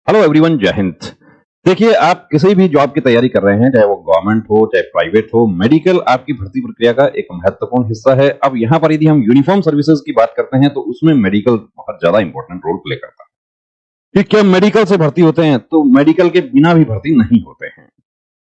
Hello everyone, जय हिंद। देखिए, आप किसी भी जॉब की तैयारी कर रहे हैं, चाहे वो गवर्नमेंट हो चाहे प्राइवेट हो, मेडिकल आपकी भर्ती प्रक्रिया का एक महत्वपूर्ण हिस्सा है। अब यहाँ पर यदि हम यूनिफॉर्म सर्विसेज की बात करते हैं तो उसमें मेडिकल बहुत ज्यादा इंपॉर्टेंट रोल प्ले करता है। कि क्या मेडिकल से भर्ती होते हैं? तो मेडिकल के बिना भी भर्ती नहीं होते हैं।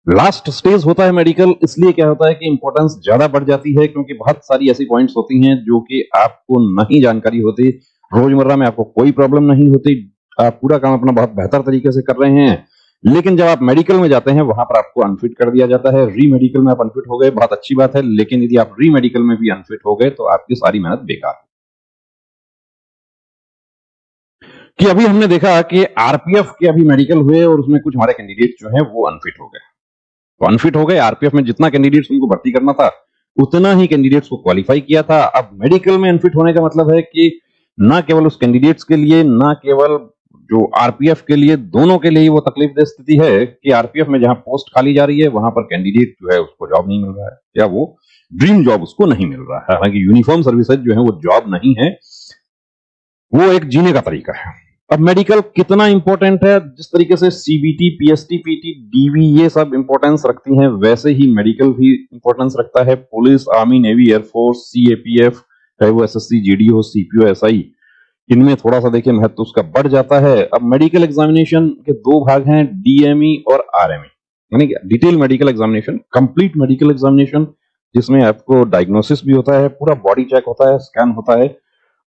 लास्ट स्टेज होता है मेडिकल, इसलिए क्या होता है कि इंपॉर्टेंस ज्यादा बढ़ जाती है, क्योंकि बहुत सारी ऐसी पॉइंट्स होती हैं जो कि आपको नहीं जानकारी होती। रोजमर्रा में आपको कोई प्रॉब्लम नहीं होती, आप पूरा काम अपना बहुत बेहतर तरीके से कर रहे हैं, लेकिन जब आप मेडिकल में जाते हैं वहां पर आपको अनफिट कर दिया जाता है। री मेडिकल में आप अनफिट हो गए, बहुत अच्छी बात है, लेकिन यदि आप री मेडिकल में भी अनफिट हो गए तो आपकी सारी मेहनत बेकार। कि अभी हमने देखा कि आरपीएफ के अभी मेडिकल हुए और उसमें कुछ हमारे कैंडिडेट जो हैं वो अनफिट हो गए। तो अनफिट हो गए, आरपीएफ में जितना कैंडिडेट्स उनको भर्ती करना था उतना ही कैंडिडेट्स को क्वालिफाई किया था। अब मेडिकल में अनफिट होने का मतलब है कि ना केवल उस कैंडिडेट्स के लिए, ना केवल जो आरपीएफ के लिए, दोनों के लिए ही वो तकलीफदेह स्थिति है कि आरपीएफ में जहां पोस्ट खाली जा रही है वहां पर कैंडिडेट जो है उसको जॉब नहीं मिल रहा है, या वो ड्रीम जॉब उसको नहीं मिल रहा है। हालांकि यूनिफॉर्म सर्विसेज जो है वो जॉब नहीं है, वो एक जीने का तरीका है। अब मेडिकल कितना इंपॉर्टेंट है, जिस तरीके से सीबीटी, पीएसटी, पीटी, डीवी ये सब इंपॉर्टेंस रखती हैं, वैसे ही मेडिकल भी इंपॉर्टेंस रखता है। Police, army, navy, air force, CAPF, चाहे वो एसएससी, जीडी हो, सीपीओ, एसआई, इनमें थोड़ा सा देखिए महत्व उसका बढ़ जाता है। अब मेडिकल एग्जामिनेशन के दो भाग हैं, डीएमई और आरएमई, यानी कि detail medical examination, complete medical examination, जिसमें आपको डायग्नोसिस भी होता है, पूरा बॉडी चेक होता है, स्कैन होता है।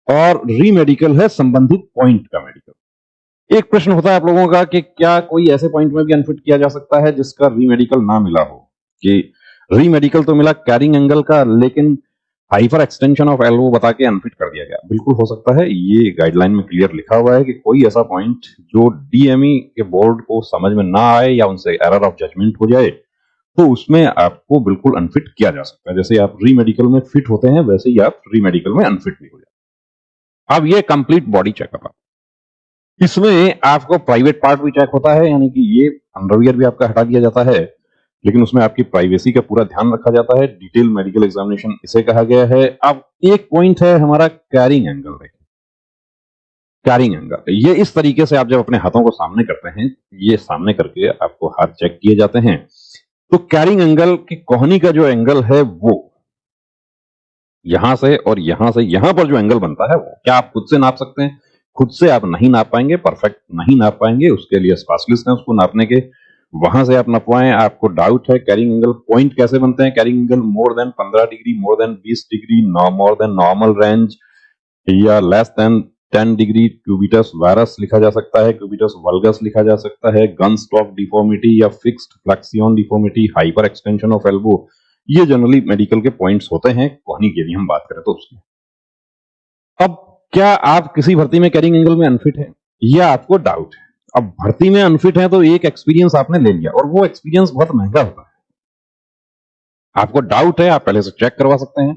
और री मेडिकल है संबंधित पॉइंट का मेडिकल। एक प्रश्न होता है आप लोगों का कि क्या कोई ऐसे पॉइंट में भी अनफिट किया जा सकता है जिसका री मेडिकल ना मिला हो? कि री मेडिकल तो मिला कैरिंग एंगल का, लेकिन हाइपर एक्सटेंशन ऑफ एल्बो बता के अनफिट कर दिया गया। बिल्कुल हो सकता है, ये गाइडलाइन में क्लियर लिखा हुआ है कि कोई ऐसा पॉइंट जो डीएमई के बोर्ड को समझ में ना आए या उनसे एरर ऑफ जजमेंट हो जाए तो उसमें आपको बिल्कुल अनफिट किया जा सकता है। जैसे आप री मेडिकल में फिट होते हैं वैसे ही आप री मेडिकल में अनफिट भी हो जाए। अब ये कंप्लीट बॉडी चेकअप, इसमें आपको प्राइवेट पार्ट भी चेक होता है, यानी कि ये अंडरवियर भी आपका हटा दिया जाता है, लेकिन उसमें आपकी प्राइवेसी का पूरा ध्यान रखा जाता है। डिटेल मेडिकल एग्जामिनेशन इसे कहा गया है। अब एक पॉइंट है हमारा कैरिंग एंगल। देखिए, कैरिंग एंगल ये इस तरीके से आप जब अपने हाथों को सामने करते हैं, ये सामने करके आपको हाथ चेक किए जाते हैं, तो कैरिंग एंगल की कोहनी का जो एंगल है वो यहां से और यहां से यहां पर जो एंगल बनता है वो क्या आप खुद से नाप सकते हैं? खुद से आप नहीं नाप पाएंगे, परफेक्ट नहीं नाप पाएंगे, उसके लिए स्पेशलिस्ट हैं उसको नापने के, वहां से आप नपवाएं। आपको डाउट है कैरिंग एंगल पॉइंट कैसे बनते हैं? Carrying angle more than 15 degree, more than 20 degree, more than normal range, या less than 10 degree, cubitus varus लिखा जा सकता है, क्यूबिटस वल्गस लिखा जा सकता है, गन स्टॉक डिफॉर्मिटी या fixed flexion deformity, hyperextension of elbow, ये जनरली मेडिकल के पॉइंट्स होते हैं कोहनी की, यदि हम बात करें तो उसकी। अब क्या आप किसी भर्ती में कैरिंग एंगल में अनफिट है या आपको डाउट है? अब भर्ती में अनफिट है तो एक एक्सपीरियंस आपने ले लिया और वो एक्सपीरियंस बहुत महंगा होता है। आपको डाउट है, आप पहले से चेक करवा सकते हैं।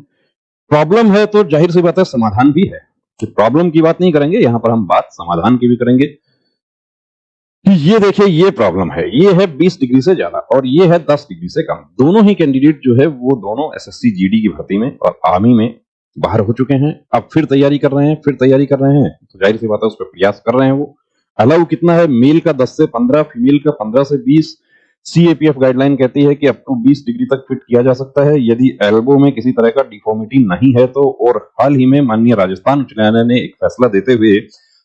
प्रॉब्लम है तो जाहिर सी बात है समाधान भी है, कि प्रॉब्लम की बात नहीं करेंगे, यहां पर हम बात समाधान की भी करेंगे। कि ये देखिए, ये प्रॉब्लम है, ये है 20 डिग्री से ज्यादा और ये है 10 डिग्री से कम। दोनों ही कैंडिडेट जो है वो दोनों एसएससी जीडी की भर्ती में और आर्मी में बाहर हो चुके हैं। अब फिर तैयारी कर रहे हैं, तो जाहिर सी बात है उस पर प्रयास कर रहे हैं। वो अलाउ कितना है? मेल का 10 से 15, फीमेल का 15 से 20। सीएपीएफ गाइडलाइन कहती है कि अप टू 20 डिग्री तक फिट किया जा सकता है यदि एल्बो में किसी तरह का डिफॉर्मिटी नहीं है तो। और हाल ही में माननीय राजस्थान उच्च न्यायालय ने एक फैसला देते हुए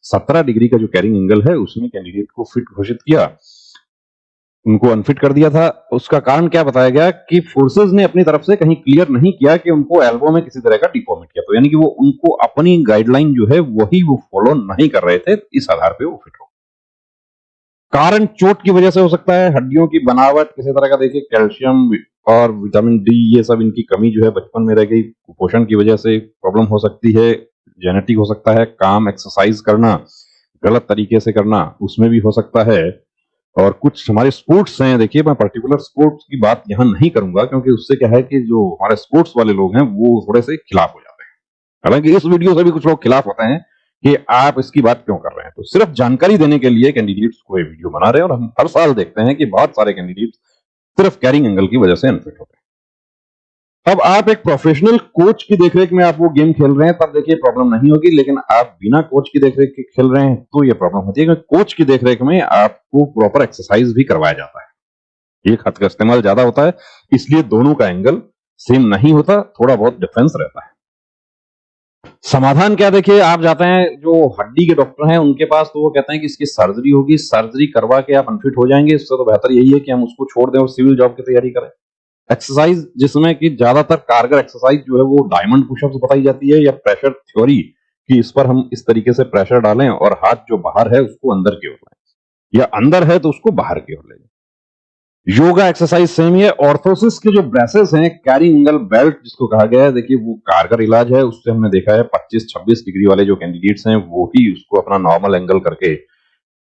17 डिग्री का जो कैरिंग एंगल है उसमें कैंडिडेट को फिट घोषित किया, उनको अनफिट कर दिया था। उसका कारण क्या बताया गया कि फोर्सेज ने अपनी तरफ से कहीं क्लियर नहीं किया कि उनको एल्बो में किसी तरह का डिफॉर्मिट किया, तो यानी कि वो उनको अपनी गाइडलाइन जो है वही वो फॉलो नहीं कर रहे थे, इस आधार पे वो फिट हो। कारण चोट की वजह से हो सकता है, हड्डियों की बनावट किसी तरह का, देखिए कैल्शियम और विटामिन डी ये सब इनकी कमी जो है बचपन में रह गई, कुपोषण की वजह से प्रॉब्लम हो सकती है, जेनेटिक हो सकता है, काम एक्सरसाइज करना गलत तरीके से करना उसमें भी हो सकता है। और कुछ हमारे स्पोर्ट्स हैं, देखिए मैं पर्टिकुलर स्पोर्ट्स की बात यहाँ नहीं करूंगा क्योंकि उससे क्या है कि जो हमारे स्पोर्ट्स वाले लोग हैं वो थोड़े से खिलाफ हो जाते हैं। हालांकि इस वीडियो से भी कुछ लोग खिलाफ होते हैं कि आप इसकी बात क्यों कर रहे हैं, तो सिर्फ जानकारी देने के लिए कैंडिडेट्स को ये वीडियो बना रहे हैं। और हम हर साल देखते हैं कि बहुत सारे कैंडिडेट्स सिर्फ कैरिंग एंगल की वजह से अनफिट होते हैं। अब आप एक प्रोफेशनल कोच की देखरेख में आप वो गेम खेल रहे हैं, तब देखिए प्रॉब्लम नहीं होगी, लेकिन आप बिना कोच की देखरेख के खेल रहे हैं तो ये प्रॉब्लम होती है, क्योंकि कोच की देखरेख में आपको प्रॉपर एक्सरसाइज भी करवाया जाता है। एक हाथ का इस्तेमाल ज्यादा होता है, इसलिए दोनों का एंगल सेम नहीं होता, थोड़ा बहुत डिफरेंस रहता है। समाधान क्या, देखिए आप जाते हैं जो हड्डी के डॉक्टर हैं उनके पास, तो वो कहते हैं कि इसकी सर्जरी होगी, सर्जरी करवा के आप अनफिट हो जाएंगे, इससे तो बेहतर यही है कि हम उसको छोड़ दें और सिविल जॉब की तैयारी करें। एक्सरसाइज जिसमें कि ज्यादातर कारगर एक्सरसाइज जो है वो डायमंड पुशअप्स बताई जाती है, या प्रेशर थ्योरी कि इस पर हम इस तरीके से प्रेशर डालें और हाथ जो बाहर है उसको अंदर की ओर लाएं, या अंदर है तो उसको बाहर की ओर ले जाएं। योगा एक्सरसाइज सेम ही है। ऑर्थोसिस के जो ब्रेसेस हैं, कैरिंग एंगल बेल्ट जिसको कहा गया है, देखिए वो कारगर इलाज है। उससे हमने देखा है 25-26 डिग्री वाले जो कैंडिडेट्स हैं वो ही उसको अपना नॉर्मल एंगल करके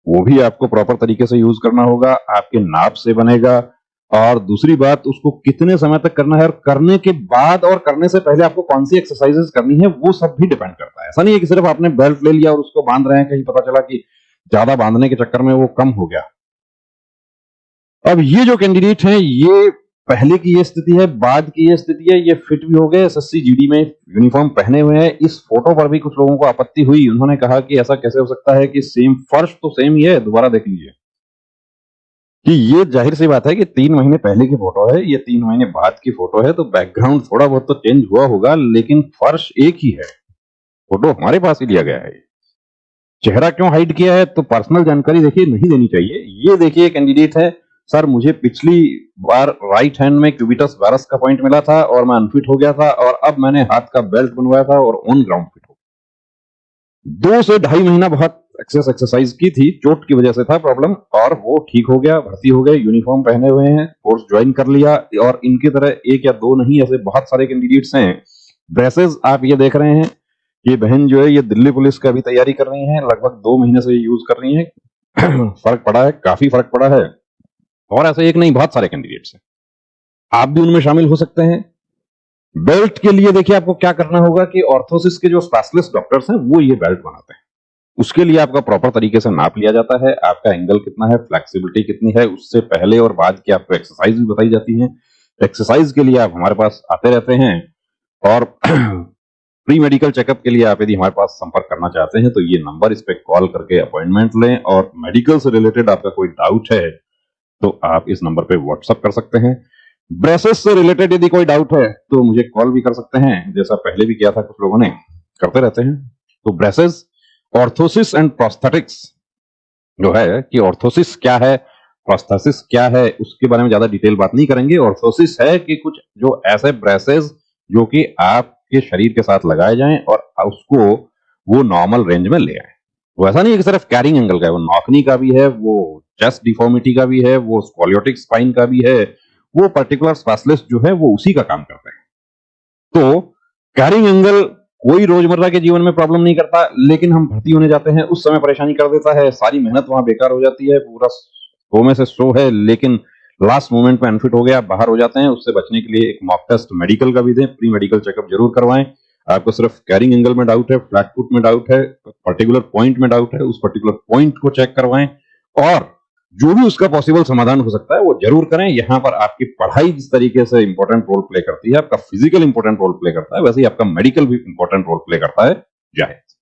वो भी आपको प्रॉपर तरीके से यूज करना होगा, आपके नाप से बनेगा। और दूसरी बात, उसको कितने समय तक करना है और करने के बाद और करने से पहले आपको कौन सी एक्सरसाइजेस करनी है वो सब भी डिपेंड करता है। ऐसा नहीं है कि सिर्फ आपने बेल्ट ले लिया और उसको बांध रहे हैं, कहीं पता चला कि ज्यादा बांधने के चक्कर में वो कम हो गया। अब ये जो कैंडिडेट हैं, ये पहले की ये स्थिति है, बाद की ये स्थिति है, ये फिट भी हो गए, एसएससी जीडी में यूनिफॉर्म पहने हुए हैं। इस फोटो पर भी कुछ लोगों को आपत्ति हुई, उन्होंने कहा कि ऐसा कैसे हो सकता है कि सेम फर्श तो सेम ही है, दोबारा देख लीजिए। कि ये जाहिर सी बात है कि 3 महीने पहले की फोटो है, ये 3 महीने बाद की फोटो है, तो बैकग्राउंड थोड़ा बहुत तो चेंज हुआ होगा, लेकिन फर्श एक ही है। फोटो हमारे पास ही लिया गया है। चेहरा क्यों हाइड किया है, तो पर्सनल जानकारी देखिए नहीं देनी चाहिए। ये देखिए कैंडिडेट है, सर मुझे पिछली बार राइट हैंड में क्यूबिटस वायरस का पॉइंट मिला था और मैं अनफिट हो गया था, और अब मैंने हाथ का बेल्ट बनवाया था और ऑन ग्राउंड फिट हो गया। 2 से ढाई महीना बहुत एक्सरसाइज की थी, चोट की वजह से था प्रॉब्लम, और वो ठीक हो गया, भर्ती हो गए, यूनिफॉर्म पहने हुए हैं, कोर्स ज्वाइन कर लिया। और इनकी तरह एक या दो नहीं, ऐसे बहुत सारे कैंडिडेट्स हैं। ब्रेसेस आप ये देख रहे हैं, ये बहन जो है ये दिल्ली पुलिस का भी तैयारी कर रही है, लगभग 2 महीने से ये यूज कर रही है। फर्क पड़ा है, काफी फर्क पड़ा है। और ऐसे एक नहीं, बहुत सारे कैंडिडेट्स हैं, आप भी उनमें शामिल हो सकते हैं। बेल्ट के लिए देखिए आपको क्या करना होगा कि ऑर्थोसिस के जो स्पेशलिस्ट डॉक्टर्स हैं वो ये बेल्ट बनाते हैं। उसके लिए आपका प्रॉपर तरीके से नाप लिया जाता है, आपका एंगल कितना है, फ्लेक्सिबिलिटी कितनी है, उससे पहले और बाद की आपको एक्सरसाइज भी बताई जाती है। एक्सरसाइज के लिए आप हमारे पास आते रहते हैं, और प्री मेडिकल चेकअप के लिए आप यदि हमारे पास संपर्क करना चाहते हैं तो ये नंबर, इस पे कॉल करके अपॉइंटमेंट लें। और मेडिकल से रिलेटेड आपका कोई डाउट है तो आप इस नंबर पे व्हाट्सएप कर सकते हैं। ब्रेसेस से रिलेटेड यदि कोई डाउट है तो मुझे कॉल भी कर सकते हैं, जैसा पहले भी किया था, कुछ लोगों ने करते रहते हैं। तो ब्रेसेस, ऑर्थोसिस एंड प्रोस्थेटिक्स जो है कि ऑर्थोसिस क्या है, प्रोस्थेसिस क्या है, उसके बारे में ज्यादा डिटेल बात नहीं करेंगे। ऑर्थोसिस है कि कुछ जो ऐसे ब्रेसेस जो कि आपके शरीर के साथ लगाए जाएं और उसको वो नॉर्मल रेंज में ले आए। वो ऐसा नहीं है कि सिर्फ कैरिंग एंगल का है, वो नॉकनी का भी है, वो चेस्ट डिफॉर्मिटी का भी है, वो स्कोलियोटिक स्पाइन का भी है। वो पर्टिकुलर स्पेशलिस्ट जो है वो उसी का काम करते हैं। तो कैरिंग एंगल कोई रोजमर्रा के जीवन में प्रॉब्लम नहीं करता, लेकिन हम भर्ती होने जाते हैं उस समय परेशानी कर देता है, सारी मेहनत वहां बेकार हो जाती है, पूरा 100 में से 100 है, लेकिन लास्ट मोमेंट में अनफिट हो गया, बाहर हो जाते हैं। उससे बचने के लिए एक मॉक टेस्ट मेडिकल का भी दें, प्री मेडिकल चेकअप जरूर करवाएं। आपको सिर्फ कैरिंग एंगल में डाउट है, फ्लैट फुट में डाउट है, पर्टिकुलर पॉइंट में डाउट है, उस पर्टिकुलर पॉइंट को चेक करवाएं, और जो भी उसका पॉसिबल समाधान हो सकता है वो जरूर करें। यहाँ पर आपकी पढ़ाई जिस तरीके से इंपॉर्टेंट रोल प्ले करती है, आपका फिजिकल इंपॉर्टेंट रोल प्ले करता है, वैसे ही आपका मेडिकल भी इंपॉर्टेंट रोल प्ले करता है। जय हिंद।